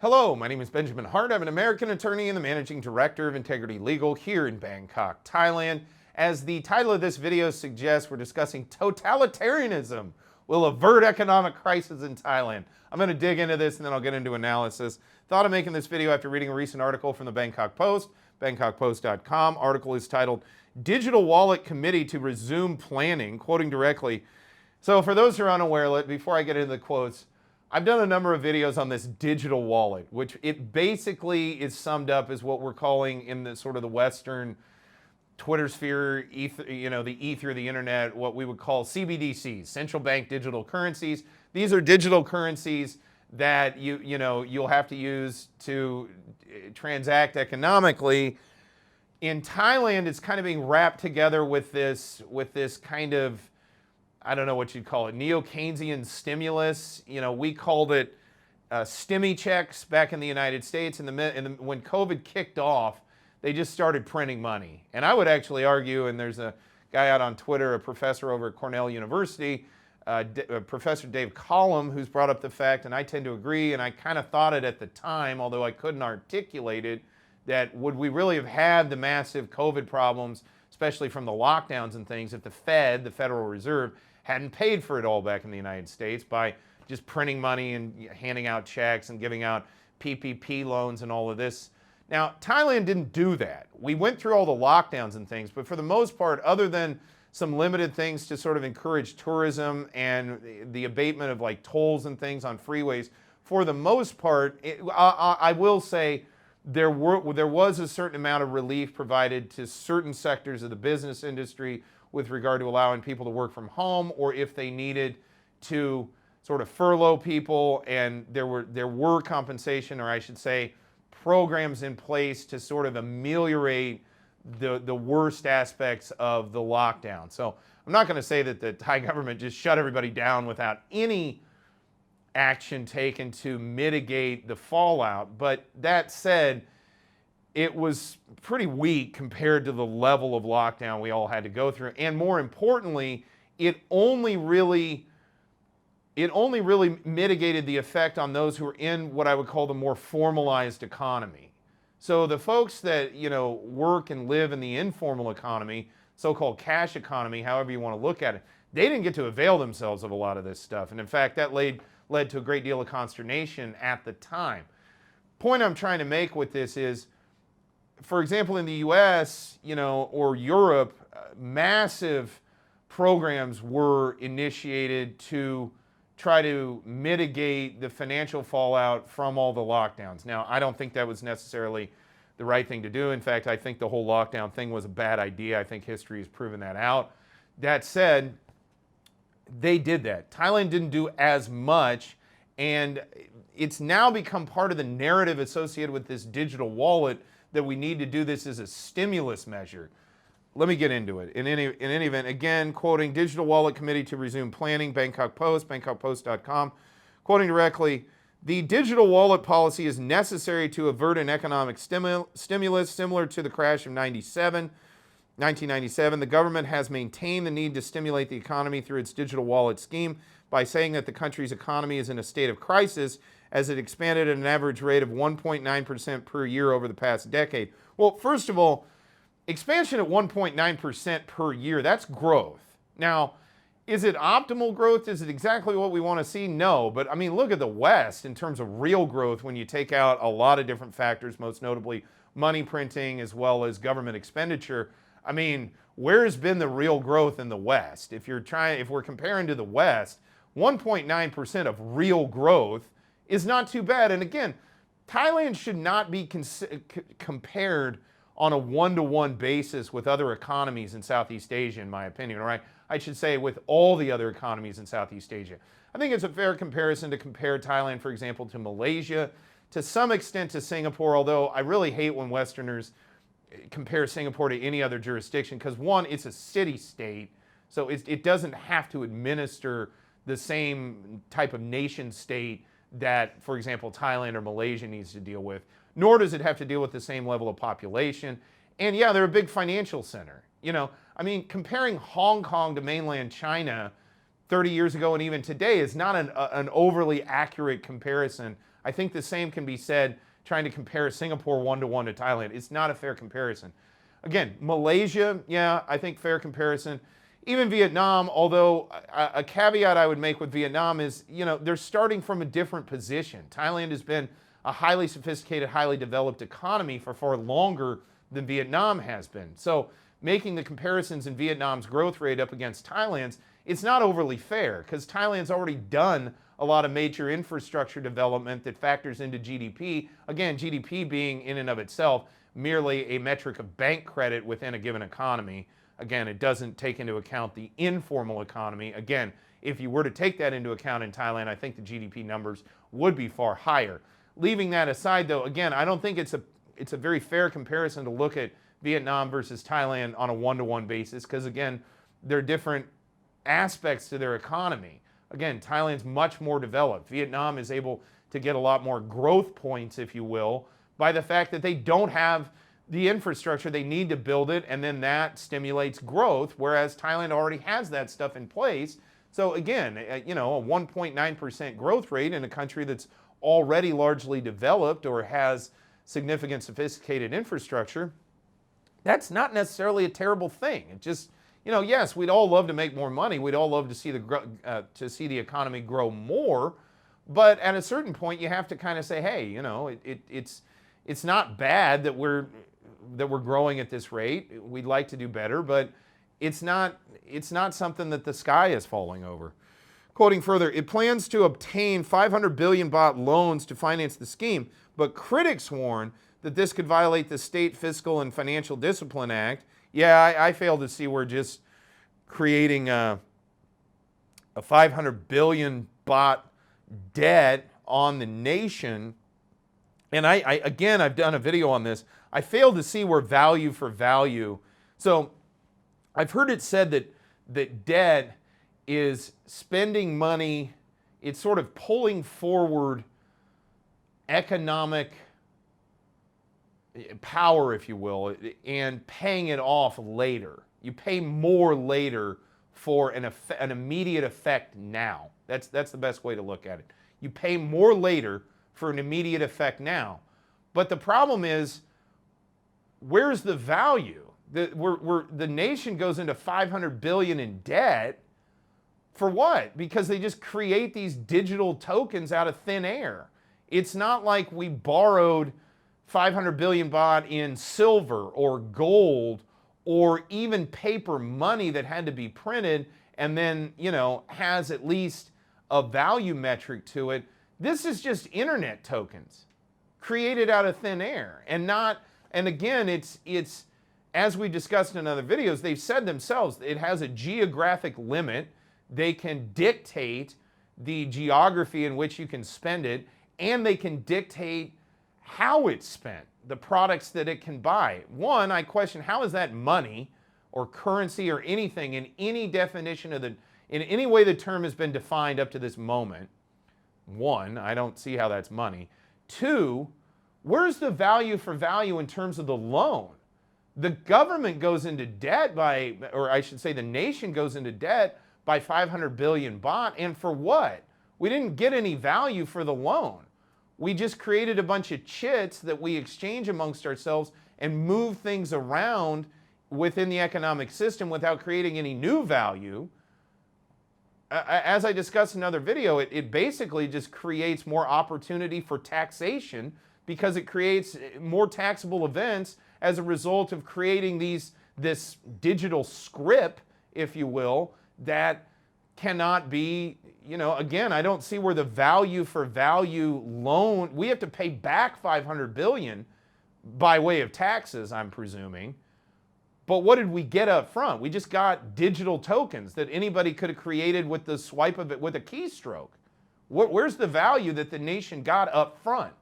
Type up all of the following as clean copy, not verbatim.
Hello, my name is Benjamin Hart. I'm an American attorney and the managing director of Integrity Legal here in Bangkok, Thailand. As the title of this video suggests, we're discussing totalitarianism will avert economic crisis in Thailand. I'm going to dig into this and then I'll get into analysis. Thought of making this video after reading a recent article from the Bangkok Post, bangkokpost.com. Article is titled, Digital Wallet Committee to Resume Planning, quoting directly. So for those who are unaware, before I get into the quotes, I've done a number of videos on this digital wallet, which it basically is summed up as what we're calling in the sort of the Western Twitter sphere, the ether of the internet, what we would call CBDCs, central bank digital currencies. These are digital currencies that you'll have to use to transact economically. In Thailand, it's kind of being wrapped together with this kind of, I don't know what you'd call it, neo-Keynesian stimulus. We called it stimmy checks back in the United States. When COVID kicked off, they just started printing money. And I would actually argue, and there's a guy out on Twitter, a professor over at Cornell University, Professor Dave Collum, who's brought up the fact, and I tend to agree, and I kind of thought it at the time, although I couldn't articulate it, that would we really have had the massive COVID problems, especially from the lockdowns and things, if the Fed, the Federal Reserve, hadn't paid for it all back in the United States by just printing money and handing out checks and giving out PPP loans and all of this. Now, Thailand didn't do that. We went through all the lockdowns and things, but for the most part, other than some limited things to sort of encourage tourism and the abatement of like tolls and things on freeways, for the most part, I will say there was a certain amount of relief provided to certain sectors of the business industry with regard to allowing people to work from home, or if they needed to sort of furlough people, and there were compensation, or I should say programs in place to sort of ameliorate the worst aspects of the lockdown. So I'm not going to say that the Thai government just shut everybody down without any action taken to mitigate the fallout, but that said, it was pretty weak compared to the level of lockdown we all had to go through. And more importantly, it only really mitigated the effect on those who are in what I would call the more formalized economy. So the folks that, work and live in the informal economy, so-called cash economy, however you want to look at it, they didn't get to avail themselves of a lot of this stuff. And in fact, that led to a great deal of consternation at the time. Point I'm trying to make with this is, for example, in the US, or Europe, massive programs were initiated to try to mitigate the financial fallout from all the lockdowns. Now, I don't think that was necessarily the right thing to do. In fact, I think the whole lockdown thing was a bad idea. I think history has proven that out. That said, they did that. Thailand didn't do as much, and it's now become part of the narrative associated with this digital wallet that we need to do this as a stimulus measure. Let me get into it. In any event, again, quoting Digital Wallet Committee to Resume Planning, Bangkok Post, bangkokpost.com, quoting directly, the digital wallet policy is necessary to avert an economic stimulus similar to the crash of 1997. The government has maintained the need to stimulate the economy through its digital wallet scheme by saying that the country's economy is in a state of crisis as it expanded at an average rate of 1.9% per year over the past decade. Well, first of all, expansion at 1.9% per year, that's growth. Now, is it optimal growth? Is it exactly what we want to see? No, but I mean, look at the West in terms of real growth when you take out a lot of different factors, most notably money printing as well as government expenditure. I mean, where's been the real growth in the West? If we're comparing to the West, 1.9% of real growth is not too bad. And again, Thailand should not be compared on a one-to-one basis with other economies in Southeast Asia, in my opinion, or I should say with all the other economies in Southeast Asia. I think it's a fair comparison to compare Thailand, for example, to Malaysia, to some extent to Singapore, although I really hate when Westerners compare Singapore to any other jurisdiction, because one, it's a city-state, so it doesn't have to administer the same type of nation-state that, for example, Thailand or Malaysia needs to deal with, nor does it have to deal with the same level of population. And yeah, they're a big financial center. I mean, comparing Hong Kong to mainland China 30 years ago and even today is not an overly accurate comparison I think the same can be said trying to compare Singapore 1-to-1 to Thailand. It's not a fair comparison. Again, Malaysia, yeah, I think fair comparison. Even Vietnam, although a caveat I would make with Vietnam is, they're starting from a different position. Thailand has been a highly sophisticated, highly developed economy for far longer than Vietnam has been. So making the comparisons in Vietnam's growth rate up against Thailand's, it's not overly fair because Thailand's already done a lot of major infrastructure development that factors into GDP. Again, GDP being in and of itself merely a metric of bank credit within a given economy. Again, it doesn't take into account the informal economy. Again, if you were to take that into account in Thailand, I think the GDP numbers would be far higher. Leaving that aside, though, again, I don't think it's a very fair comparison to look at Vietnam versus Thailand on a 1-to-1 basis because, again, there are different aspects to their economy. Again, Thailand's much more developed. Vietnam is able to get a lot more growth points, if you will, by the fact that they don't have the infrastructure. They need to build it, and then that stimulates growth, whereas Thailand already has that stuff in place. So again, a 1.9% growth rate in a country that's already largely developed or has significant sophisticated infrastructure, that's not necessarily a terrible thing. It just, yes, we'd all love to make more money. We'd all love to see the economy grow more. But at a certain point, you have to kind of say, hey, it's not bad that we're growing at this rate. We'd like to do better, but it's not something that the sky is falling over. Quoting further, it plans to obtain 500 billion baht loans to finance the scheme, but critics warn that this could violate the State Fiscal and Financial Discipline Act. Yeah, I fail to see we're just creating a 500 billion baht debt on the nation. And I've done a video on this. I fail to see where value for value. So I've heard it said that debt is spending money, it's sort of pulling forward economic power, if you will, and paying it off later. You pay more later for an immediate effect now. That's the best way to look at it. You pay more later for an immediate effect now. But the problem is, where's the value? The nation goes into 500 billion in debt for what? Because they just create these digital tokens out of thin air. It's not like we borrowed 500 billion baht in silver or gold or even paper money that had to be printed and then, has at least a value metric to it. This is just internet tokens created out of thin air and again, it's as we discussed in other videos, they've said themselves, it has a geographic limit. They can dictate the geography in which you can spend it, and they can dictate how it's spent, the products that it can buy. One, I question, how is that money or currency or anything in any definition in any way the term has been defined up to this moment? One, I don't see how that's money. Two, where's the value for value in terms of the loan? The government goes into debt or I should say the nation goes into debt by 500 billion baht, and for what? We didn't get any value for the loan. We just created a bunch of chits that we exchange amongst ourselves and move things around within the economic system without creating any new value. As I discussed in another video, it basically just creates more opportunity for taxation because it creates more taxable events as a result of creating this digital script, if you will, that cannot be, again, I don't see where the value for value loan, we have to pay back 500 billion by way of taxes, I'm presuming. But what did we get up front? We just got digital tokens that anybody could have created with the swipe of it with a keystroke. Where's the value that the nation got up front?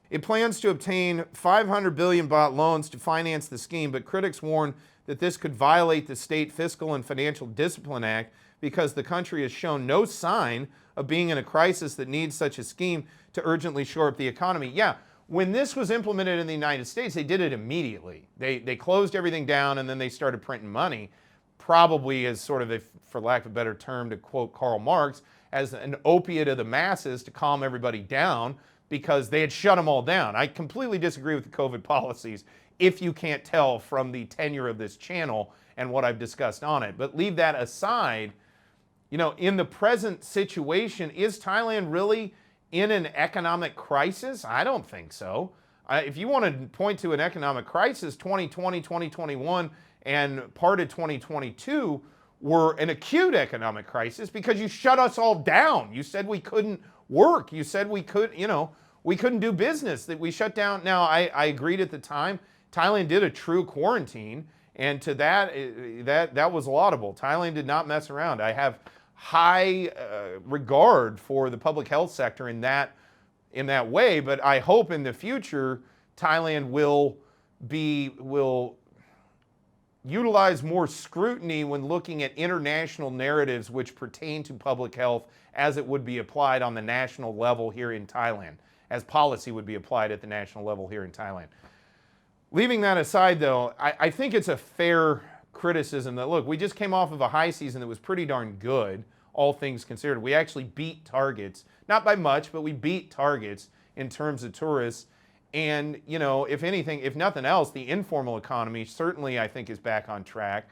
It plans to obtain 500 billion baht loans to finance the scheme, but critics warn that this could violate the State Fiscal and Financial Discipline Act because the country has shown no sign of being in a crisis that needs such a scheme to urgently shore up the economy. Yeah, when this was implemented in the United States, they did it immediately. They closed everything down and then they started printing money. probably as sort of, for lack of a better term, to quote Karl Marx, as an opiate of the masses to calm everybody down because they had shut them all down. I completely disagree with the COVID policies, if you can't tell from the tenure of this channel and what I've discussed on it. But leave that aside, you know, in the present situation, is Thailand really in an economic crisis? I don't think so. If you want to point to an economic crisis, 2020, 2021, and part of 2022 were an acute economic crisis because you shut us all down. You said we couldn't work. You said we couldn't do business, that we shut down. Now, I agreed at the time. Thailand did a true quarantine, and to that was laudable. Thailand did not mess around. I have high regard for the public health sector in that way, but I hope in the future Thailand will utilize more scrutiny when looking at international narratives which pertain to public health as it would be applied on the national level here in Thailand, as policy would be applied at the national level here in Thailand. Leaving that aside, though, I think it's a fair criticism that, look, we just came off of a high season that was pretty darn good, all things considered. We actually beat targets, not by much, but we beat targets in terms of tourists. And, you know, if anything, if nothing else, the informal economy certainly, I think, is back on track.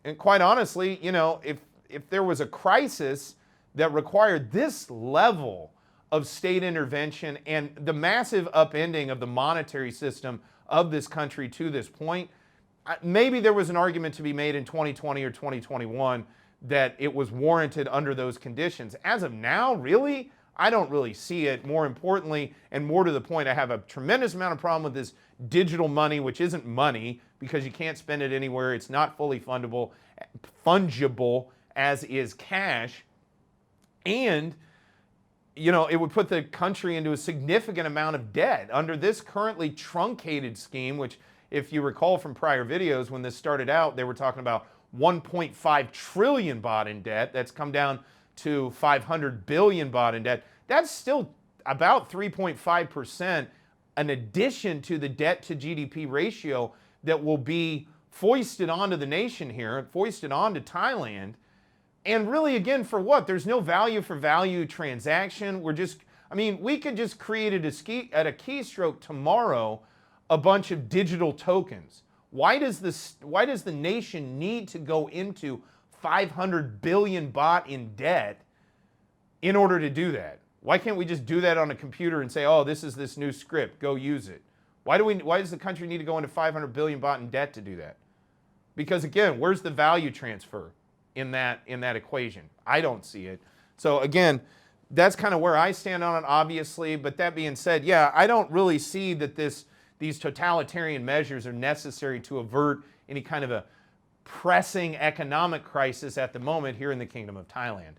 And quite honestly, you know, if there was a crisis that required this level of state intervention and the massive upending of the monetary system of this country to this point, maybe there was an argument to be made in 2020 or 2021 that it was warranted under those conditions. As of now, really? I don't really see it. More importantly, and more to the point, I have a tremendous amount of problem with this digital money, which isn't money because you can't spend it anywhere. It's not fully fungible as is cash. And, you know, it would put the country into a significant amount of debt under this currently truncated scheme, which, if you recall from prior videos, when this started out, they were talking about 1.5 trillion baht in debt. That's come down to 500 billion baht in debt. That's still about 3.5%, an addition to the debt to GDP ratio that will be foisted onto the nation here, foisted onto Thailand. And really, again, for what? There's no value for value transaction. We could just create at a keystroke tomorrow a bunch of digital tokens. Why does the nation need to go into 500 billion baht in debt in order to do that? Why can't we just do that on a computer and say, oh, this is this new script, go use it? Why does the country need to go into 500 billion baht in debt to do that? Because again, where's the value transfer in that equation? I don't see it. So again, that's kind of where I stand on it, obviously. But that being said, yeah, I don't really see that these totalitarian measures are necessary to avert any kind of a pressing economic crisis at the moment here in the Kingdom of Thailand.